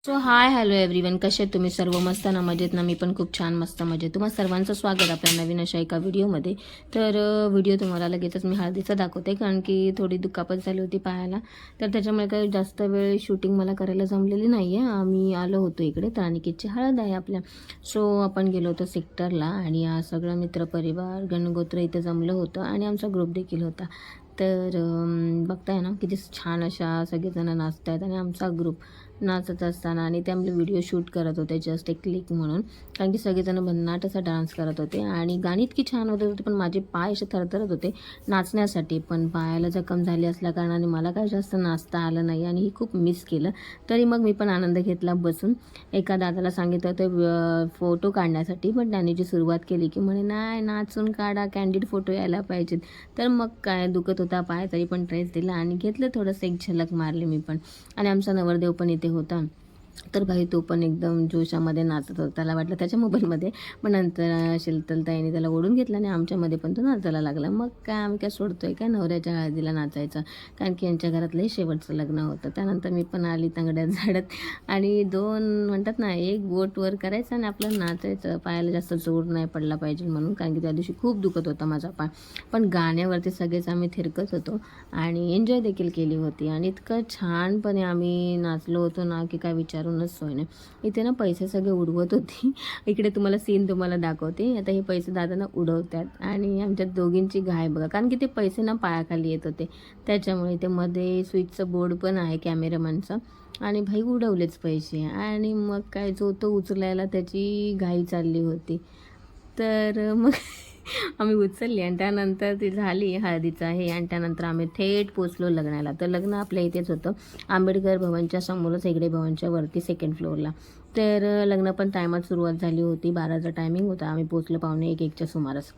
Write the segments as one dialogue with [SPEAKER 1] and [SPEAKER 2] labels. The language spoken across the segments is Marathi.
[SPEAKER 1] सो हाय हॅलो एव्हरीवन, कसे आहेत तुम्ही सर्व? मस्त ना, मजेत ना? मी पण खूप छान मस्त मजेत. तुम्हा सर्वांचं स्वागत आपल्या नवीन अशा एका व्हिडिओमध्ये. तर व्हिडिओ तुम्हाला लगेचच मी हळदीचा दाखवते, कारण की थोडी दुखापत झाली होती पायाला. तर त्याच्यामुळे काही जास्त वेळ शूटिंग मला करायला जमलेली नाही आहे. आम्ही आलो होतो इकडे, तर अनिकेतची हळद आहे आपल्या. सो आपण गेलो होतो सेक्टरला आणि सगळं मित्रपरिवार गणगोत्र इथे जमलं होतं आणि आमचा ग्रुप देखील होता. तर बघताय ना किती छान अशा सगळेजण नाचत आहेत आणि आमचा ग्रुप नाचत असताना आणि ते आम्ही व्हिडिओ शूट करत होते जस्ट एक क्लिक म्हणून, कारण की सगळेजण भन्नाट असा डान्स करत होते आणि गाणी इतकी छान होत होते, पण माझे पाय असे थरथरत होते नाचण्यासाठी. पण पायाला जखम झाली असल्याकारणाने मला काही जास्त नाचता आलं नाही आणि ही खूप मिस केलं. तरी मग मी पण आनंद घेतला बसून. एका दादाला सांगितलं होतं फोटो काढण्यासाठी, पण त्याने जी सुरुवात केली की म्हणे नाही, नाचून काढा, कॅन्डिड फोटो यायला पाहिजेत. तर मग काय, दुखत होता पाय तरी पण ट्रेस दिला आणि घेतलं थोडंसं, एक झलक मारली मी पण. आणि आमचा नवरदेव पण इथे होता. तर भाई तो पण एकदम जोशामध्ये नाचत होता. त्याला वाटलं त्याच्या मोबाईलमध्ये, पण नंतर शीतलताईने त्याला ओढून घेतला आणि आमच्यामध्ये पण तो नाचायला लागला. मग काय, आम्ही काय सोडतोय काय नवऱ्याच्या हळदीला नाचायचं, कारण की यांच्या घरातलं शेवटचं लग्न होतं. त्यानंतर मी पण आली तंगड्यात झाडत आणि दोन म्हणतात ना, एक बोट वर करायचं आणि आपलं नाचायचं. पायाला जास्त जोर नाही पडला पाहिजे म्हणून, कारण की त्या दिवशी खूप दुखत होता माझा पाय. पण गाण्यावरती सगळेच आम्ही थिरकत होतो आणि एन्जॉय देखील केली होती आणि इतकं छानपणे आम्ही नाचलो होतो ना, की काय विचारूनच सोय नाही. इथे ना पैसे सगळे उडवत होती. इकडे तुम्हाला सीन तुम्हाला दाखवते. आता हे पैसे दादांना उडवतात आणि आमच्या दोघींची घाय बघा, कारण की ते पैसे ना पायाखाली येत होते. त्याच्यामुळे इथे मध्ये स्विचचं बोर्ड पण आहे कॅमेरामॅनचं, आणि भाई उडवलेच पैसे. आणि मग काय, जो तो उचलायला त्याची घाई चालली होती. तर मग आम्ही उचलली आणि त्यानंतर ती झाली हळदीचं हे, आणि त्यानंतर आम्ही थेट पोचलो लग्नाला. तर लग्न आपल्या इथेच होतं, आंबेडकर भवनच्या समोरच, हेगडे भवनच्या वरती सेकंड फ्लोअरला. तर लग्न पण टायमात सुरुवात झाली होती, 12चा टायमिंग होता. आम्ही पोचलो पावणे 1-1च्या सुमारास.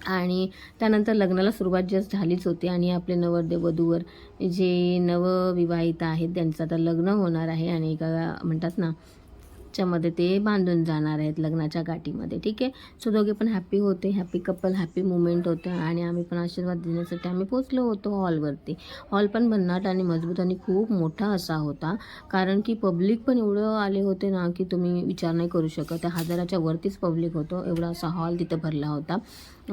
[SPEAKER 1] आणि त्यानंतर लग्नाला सुरुवात जस्ट झालीच होती आणि आपले नवरदेव वधूवर जे नवविवाहित आहेत त्यांचं आता लग्न होणार आहे आणि एका म्हणतात ना च्यामध्ये ते बांधून जाणार आहेत लग्नाच्या गाठीमध्ये. ठीक आहे. सो दोघे पण हॅप्पी होते, हॅप्पी कपल, हॅप्पी मुमेंट होतं आणि आम्ही पण आशीर्वाद देण्यासाठी आम्ही पोचलो होतो हॉलवरती. हॉल पण भन्नाट आणि मजबूत आणि खूप मोठा असा होता, कारण की पब्लिक पण एवढं आले होते ना, की तुम्ही विचार नाही करू शकत. त्या 1000च्या वरतीच पब्लिक होतं, एवढा असा हॉल तिथं भरला होता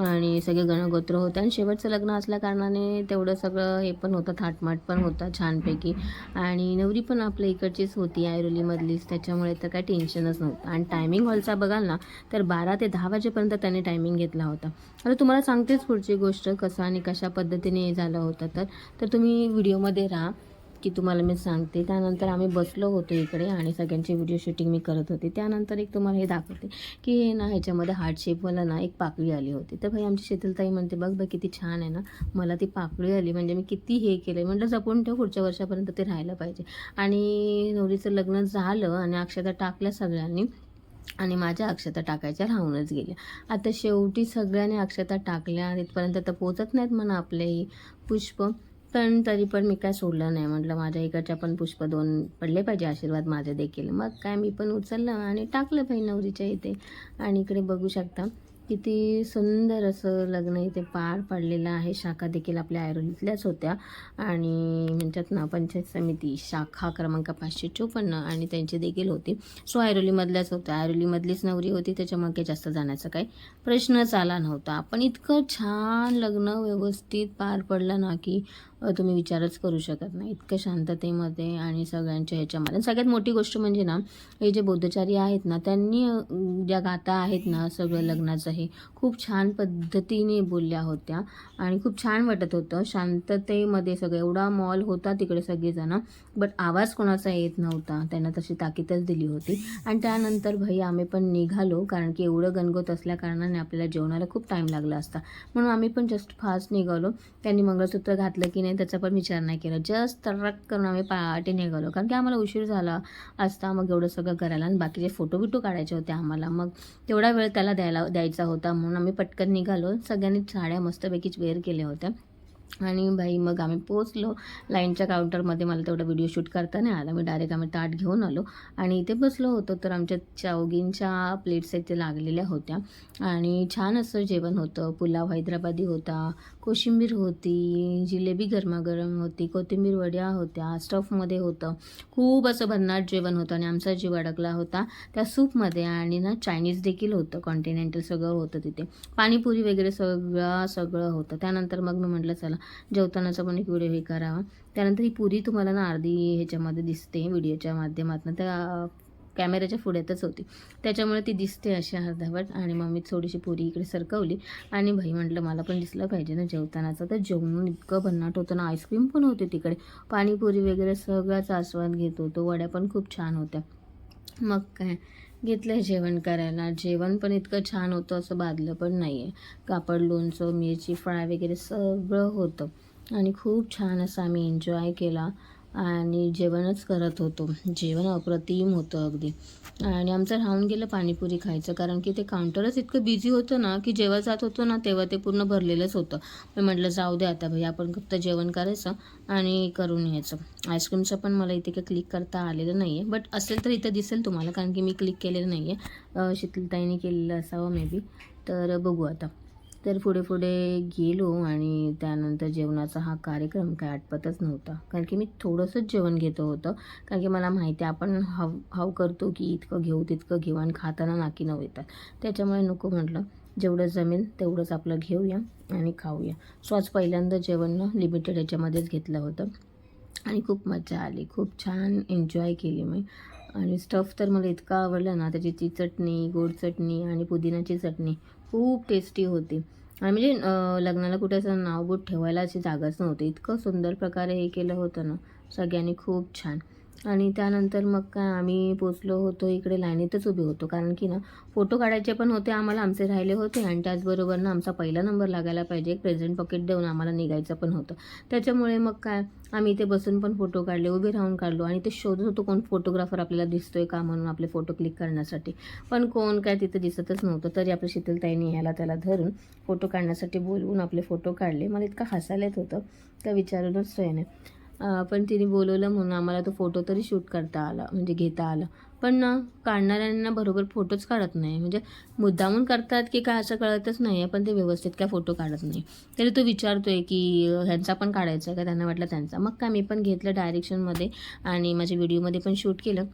[SPEAKER 1] आणि सगळे गणगोत्र होते आणि शेवटचं लग्न असल्याकारणाने तेवढं सगळं हे पण होतं, थाटमाट पण होता छानपैकी. आणि नवरी पण आपल्या इकडचीच होती, ऐरोलीमधलीच, त्याच्यामुळे तर काय टेन्शनच नव्हतं. आणि टायमिंग हॉलचा बघाल ना, तर 12 ते 10 वाजेपर्यंत त्याने टायमिंग घेतला होता. आता तुम्हाला सांगतेच पुढची गोष्ट कसं आणि कशा पद्धतीने झालं होतं. तर तुम्ही व्हिडिओमध्ये राहा, की तुम्हाला मी सांगते. त्यानंतर आम्ही बसलो होतो इकडे आणि सगळ्यांची व्हिडिओ शूटिंग मी करत होते. त्यानंतर एक तुम्हाला हे दाखवते, की हे ना ह्याच्यामध्ये हार्ट शेपवाला ना एक पाकळी आली होती. तर भाई आमची शीतलताई म्हणते, बघ बघ किती छान आहे ना, मला ती पाकळी आली म्हणजे मी किती हे केलं. म्हटलं जपून ठेव, पुढच्या वर्षापर्यंत ते राहायला पाहिजे. आणि नवरीचं लग्न झालं आणि अक्षता टाकल्या सगळ्यांनी आणि माझ्या अक्षता टाकायच्या राहूनच गेल्या. आता शेवटी सगळ्यांनी अक्षता टाकल्या, तिथपर्यंत तर पोचत नाहीत म्हणा आपले पुष्प, पण तरी पण मी काय सोडलं नाही. म्हटलं माझ्या इकडच्या पण पुष्प 2 पडले पाहिजे, आशीर्वाद माझे देखील. मग काय, मी पण उचललं आणि टाकलं बाई नवरीच्या इथे. आणि इकडे बघू शकता किती सुंदर असं लग्न इथे पार पडलेलं आहे. शाखा देखील आपल्या ऐरोलीतल्याच होत्या आणि म्हणतात ना, पंचायत समिती शाखा क्रमांक 554 आणि त्यांची देखील होती. सो ऐरोलीमधल्याच होत्या, ऐरोलीमधलीच नवरी होती, त्याच्यामुळे काही जास्त जाण्याचा काही प्रश्नच आला नव्हता. पण इतकं छान लग्न व्यवस्थित पार पडलं ना, की तुम्ही विचारच करू शकत नाही, इतकं शांततेमध्ये आणि सगळ्यांच्या ह्याच्यामध्ये. सगळ्यात मोठी गोष्ट म्हणजे ना, हे जे बौद्धचारी आहेत ना, त्यांनी ज्या गाथा आहेत ना सगळं लग्नाचं, हे खूप छान पद्धतीने बोलल्या होत्या आणि खूप छान वाटत होतं शांततेमध्ये. सगळं एवढा मॉल होता तिकडे सगळेजण, बट आवाज कोणाचा येत नव्हता, त्यांना तशी ताकीदच दिली होती. आणि त्यानंतर भाई आम्ही पण निघालो, कारण की एवढं गणगोत असल्या कारणाने आपल्याला जेवणाला खूप टाईम लागला असता, म्हणून आम्ही पण जस्ट फास्ट निघालो. त्यांनी मंगळसूत्र घातलं की नाही त्याचा पण विचार नाही केला, जस्ट तरक करून आम्ही पाठी निघालो, कारण की आम्हाला उशीर झाला असता मग एवढं सगळं करायला आणि बाकीचे फोटो बिटो काढायचे होते आम्हाला. मग तेवढा वेळ त्याला द्यायचा होता, म्हणून आम्ही पटकन निघालो. सगळ्यांनी साड्या मस्तपैकीच वेअर केल्या होत्या आणि बाई मग आम्ही पोचलो लाईनच्या काउंटरमध्ये. मला तेवढा व्हिडिओ शूट करता नाही आला. मी डायरेक्ट आम्ही ताट घेऊन आलो आणि इथे बसलो होतो. तर आमच्या चौघींच्या प्लेट्स इथे लागलेल्या होत्या आणि छान असं जेवण होतं. पुलाव हैदराबादी होता, कोशिंबीर होती, जिलेबी गरमागरम होती, कोथिंबीर वड्या होत्या, स्टफमध्ये होतं. खूप असं भन्नाट जेवण होतं आणि आमचा जीव अडकला होता त्या सूपमध्ये. आणि ना चायनीज देखील होतं, कॉन्टिनेंटल सगळं होतं तिथे, पाणीपुरी वगैरे सगळं होतं. त्यानंतर मग मी म्हटलं चला जेवतानाचा पण एक व्हिडिओ हे करावा. त्यानंतर ही पुरी तुम्हाला ना अर्धी ह्याच्यामध्ये दिसते व्हिडिओच्या माध्यमातून, त्या कॅमेऱ्याच्या पुढ्यातच होती त्याच्यामुळे ती दिसते अशी अर्धावट. आणि मग मी थोडीशी पुरी इकडे सरकवली आणि भाई म्हटलं मला पण दिसलं पाहिजे ना जेवतानाचं. तर जेवण इतकं भन्नाट होतं ना, आईस्क्रीम पण होते तिकडे, पाणीपुरी वगैरे सगळ्याचा आस्वाद घेत होतो, वड्या पण खूप छान होत्या. मग काय घेतलं जेवण करायला. जेवण पण इतकं छान होतं, असं बादलं पण नाही आहे. कापड, लोणचं, मिरची फ्राय वगैरे सगळं होतं आणि खूप छान असं आम्ही एन्जॉय केला आणि जेवणच करत होतो. जेवण अप्रतिम होतं अगदी. आणि आमचं राहून गेलं पाणीपुरी खायचं, कारण की ते काउंटरच इतकं बिझी होतं ना की जेव्हा जात होतो ना तेव्हा ते पूर्ण भरलेलंच होतं. मी म्हटलं जाऊ दे आता भाई, आपण फक्त जेवण करायचं आणि करून यायचं. आईस्क्रीमचं पण मला इथे काही क्लिक करता आलेलं नाही आहे, बट असेल तर इथं दिसेल तुम्हाला, कारण की मी क्लिक केलेलं नाही आहे. शीतलताईने केलेलं असावं मे बी. तर बघू आता. तर पुढे गेलो आणि त्यानंतर जेवणाचा हा कार्यक्रम काय आटपतच नव्हता, कारण की मी थोडंसंच जेवण घेतो होतं. कारण की मला माहिती आहे आपण हाव करतो की इतकं घेऊ तितकं घेऊ आणि खाताना नाकी नऊ येतात. त्याच्यामुळे नको म्हटलं, जेवढं जमेल तेवढंच आपलं घेऊया आणि खाऊया. सो आज पहिल्यांदा जेवण लिमिटेड ह्याच्यामध्येच घेतलं होतं आणि खूप मजा आली, खूप छान एन्जॉय केली मी. आणि स्टफ तर मला इतका आवडला ना, त्याची ती चटणी, गोड चटणी आणि पुदिनाची चटणी खूप टेस्टी होती. आणि म्हणजे लग्नाला कुठे असं नावबोट ठेवायला अशी जागाच नव्हती, इतकं सुंदर प्रकारे हे केलं होतं ना सगळ्यांनी, खूप छान. आणि त्यानंतर मग काय आम्ही पोचलो होतो इकडे, लाईनीतच उभे होतो, कारण की ना फोटो काढायचे पण होते आम्हाला, आमचे राहिले होते. आणि त्याचबरोबर ना आमचा पहिला नंबर लागायला पाहिजे, एक प्रेझेंट पॉकेट देऊन आम्हाला निघायचं पण होतं. त्याच्यामुळे मग काय आम्ही इथे बसून पण फोटो काढले, उभे राहून काढलो. आणि ते शोधत होतो कोण फोटोग्राफर आपल्याला दिसतोय का म्हणून आपले फोटो क्लिक करण्यासाठी, पण कोण काय तिथं दिसतच नव्हतं. तरी आपल्या शीतलताईने ह्याला त्याला धरून फोटो काढण्यासाठी बोलवून आपले फोटो काढले. मला इतकं हसायला येत होतं का विचारूनच सोय नाही. पण तिने बोलवलं म्हणून आम्हाला तो फोटो तरी शूट करता आला, म्हणजे घेता आला. पण ना काढणाऱ्यांना बरोबर फोटोच काढत नाही, म्हणजे मुद्दामून करतात की काय असं कळतच नाही आहे, पण ते व्यवस्थित काय फोटो काढत नाही. तरी तो विचारतोय की ह्यांचा पण काढायचा आहे का, त्यांना वाटलं त्यांचा. मग काय मी पण घेतलं डायरेक्शनमध्ये आणि माझ्या व्हिडिओमध्ये पण शूट केलं.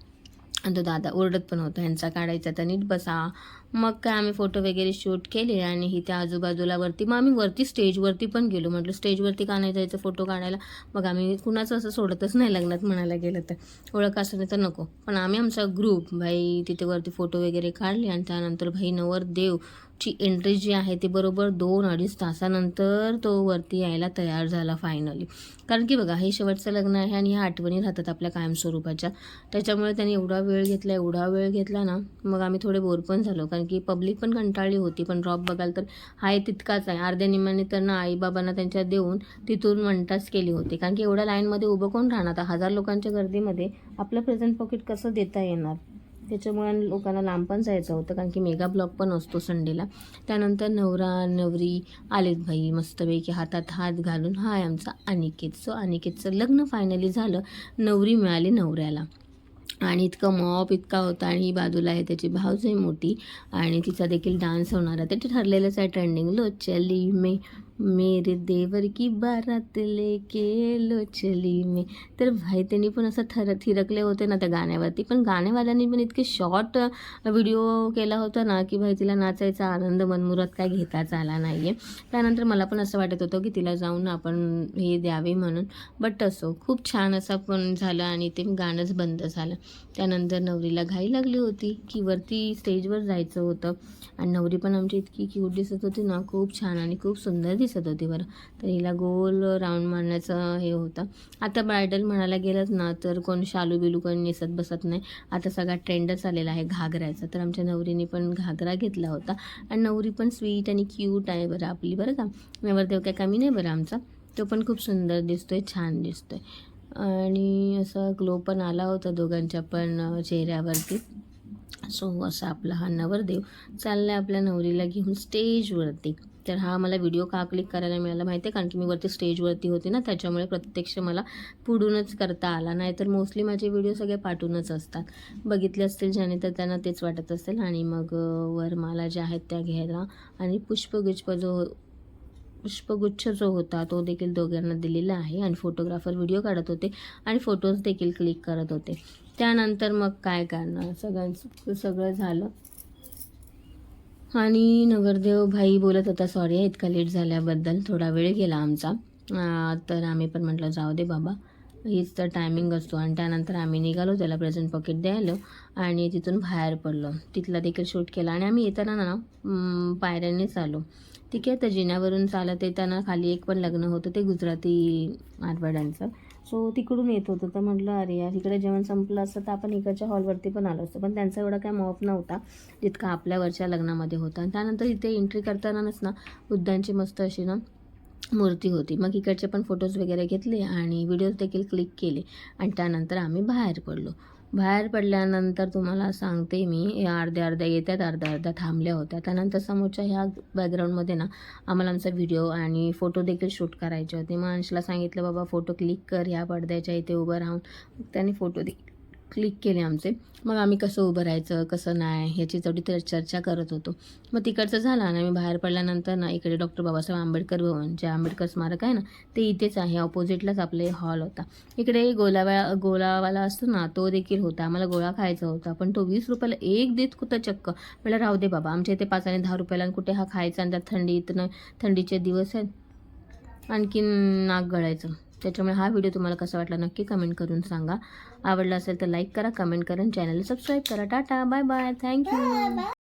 [SPEAKER 1] आणि तो दादा ओरडत पण होता, ह्यांचा काढायचा तर नीट बसा. मग काय आम्ही फोटो वगैरे शूट केले आणि इथे आजूबाजूला वरती, मग आम्ही वरती स्टेजवरती पण गेलो. म्हटलं स्टेजवरती का नाही जायचं फोटो काढायला. मग आम्ही कुणाचं असं सोडतच नाही लग्नात म्हणायला गेलं तर, ओळख असं नाही तर नको. पण आम्ही आमचा ग्रुप भाई तिथे वरती फोटो वगैरे काढले. आणि त्यानंतर भाई नवरदेवची एंट्री जी आहे ती बरोबर 2-2.5 तासानंतर तो वरती यायला तयार झाला फायनली. कारण की बघा हे शेवटचं लग्न आहे आणि ह्या आठवणी राहतात आपल्या कायमस्वरूपाच्या. त्याच्यामुळे त्यांनी एवढा वेळ घेतला ना, मग आम्ही थोडे बोर पण झालो, कारण की पब्लिक पण कंटाळली होती. पण ड्रॉप बघाल तर हाय तितकाच आहे. अर्ध्या निम्म्याने तर ना आईबाबांना त्यांच्या देऊन तिथून मंटाच केली होती, कारण की एवढ्या लाईनमध्ये उभं कोण राहणार. आता 1000 लोकांच्या गर्दीमध्ये आपलं प्रेझेंट पॉकेट कसं देता येणार. त्याच्यामुळे लोकांना लांब पण जायचं होतं, कारण की मेगा ब्लॉक पण असतो संडेला. त्यानंतर नवरा नवरी आलेत भाई मस्तपैकी हातात हात घालून. हाय आमचा अनिकेत. सो अनिकेतचं लग्न फायनली झालं, नवरी मिळाली नवऱ्याला. आणि इतकं मॉप इतका होता. आणि ही बाजूला आहे त्याची भाऊजाई मोठी आणि तिचा देखील डान्स होणार आहे. ते ठरलेलंच आहे ट्रेंडिंग, लो चली में मेरे देवर की बारात लेके लो चली में. तर भाई त्यांनी पण असं थिरकले होते ना त्या गाण्यावरती. पण गाण्यावाल्यांनी पण इतके शॉर्ट व्हिडिओ केला होता ना की भाई तिला नाचायचा आनंद मनमुरात काय घेताच आला नाही आहे. त्यानंतर मला पण असं वाटत होतं की तिला जाऊन आपण हे द्यावे म्हणून, बट असो खूप छान असं पण झालं आणि ते गाणंच बंद झालं. त्यानंतर नवरीला घाई लागली होती की वरती स्टेजवर जायचं होतं. आणि नवरी पण आमची इतकी क्यूट दिसत होती ना, खूप छान आणि खूप सुंदर दिसत होती बरं. तर हिला गोल राऊंड मारण्याचं हे होतं. आता ब्रायडल म्हणायला गेलं ना तर कोण शालू बिलू कोण नेसत बसत नाही. आता सगळा ट्रेंडच आलेला आहे घागऱ्याचा. तर आमच्या नवरीने पण घागरा घेतला होता. आणि नवरी पण स्वीट आणि क्यूट आहे बरं आपली, बरं का. नवरदेव काय कमी नाही बरं आमचा, तो पण खूप सुंदर दिसतोय, छान दिसतोय. आणि असा ग्लो पण आला होता दोघांच्या पण चेहऱ्यावरती. सो असा आपला हा नवरदेव चालला आहे आपल्या नवरीला घेऊन स्टेजवरती. तर हा मला व्हिडिओ का क्लिक करायला मिळाला माहिती आहे, कारण की मी वरती स्टेजवरती होते ना, त्याच्यामुळे प्रत्यक्ष मला पुढूनच करता आला. नाही तर मोस्टली माझे व्हिडिओ सगळे पाठवूनच असतात. बघितले असतील ज्याने तर त्यांना तेच वाटत असेल. आणि मग वरमाला ज्या आहेत त्या घ्यायला आणि पुष्पगुच्छ जो होता तो देखील दोघांना दिलेला आहे. आणि फोटोग्राफर व्हिडिओ काढत होते आणि फोटोज देखील क्लिक करत होते. त्यानंतर मग काय करणार, सगळं झालं. आणि नवरदेव भाई बोलत होता सॉरी इतका लेट झाल्याबद्दल, थोडा वेळ गेला आमचा. तर आम्ही पण म्हटलं जाऊ दे बाबा, हीच तर टायमिंग असतो. आणि त्यानंतर आम्ही निघालो त्याला प्रेझेंट पॉकेट द्यायला आणि तिथून बाहेर पडलो. तिथला देखील शूट केला. आणि आम्ही येताना ना पायऱ्यांनीच आलो. ठीक आहे. तर जिन्यावरून चालत येताना खाली एक पण लग्न होतं, ते गुजराती मारवाड्यांचं. सो तिकडून येत होतं. तर म्हटलं अरे यार, इकडे जेवण संपलं असतं तर आपण इकडच्या हॉलवरती पण आलो असतो. पण त्यांचा एवढा काय मॉप नव्हता जितका आपल्यावरच्या लग्नामध्ये होता. आणि त्यानंतर इथे एंट्री करतानाच ना बुद्धांची मस्त अशी ना मूर्ती होती. मग इकडचे पण फोटोज वगैरे घेतले आणि व्हिडिओज देखील क्लिक केले. आणि त्यानंतर आम्ही बाहेर पडलो. बाहेर पडल्यानंतर तुम्हाला सांगते मी, अर्ध्या येत्यात, अर्ध्या थांबल्या होत्या. त्यानंतर समोरच्या ह्या बॅकग्राऊंडमध्ये ना आम्हाला आमचा व्हिडिओ आणि फोटो देखील शूट करायचे होते. मग अंशला सांगितलं बाबा फोटो क्लिक कर ह्या पडद्याच्या इथे उभं राहून. त्याने फोटो क्लिक केले आमचे. मग आम्ही कसं उभं राहायचं कसं नाही ह्याची थोडी चर्चा करत होतो. मग तिकडचं झालं आणि आम्ही बाहेर पडल्यानंतर ना इकडे डॉक्टर बाबासाहेब आंबेडकर भवन, जे आंबेडकर स्मारक आहे ना, ते इथेच आहे. ऑपोजिटलाच आपले हॉल होता. इकडे गोलावाला असतो ना, तो देखील होता. आम्हाला गोळा खायचा होता, पण तो 20 रुपयाला एक देत कुठं चक्क. म्हटलं राहू दे बाबा, आमच्या इथे 5 आणि 10 रुपयाला कुठे हा खायचा. आणि त्यात थंडीचे दिवस आहेत, आणखीन नाक गळायचं. त्याच्यामुळे हा व्हिडिओ तुम्हाला कसा वाटला नक्की कमेंट करून सांगा. आवडला असेल तर लाईक करा, कमेंट करा, चॅनलला सबस्क्राईब करा. Tata, bye bye, thank you.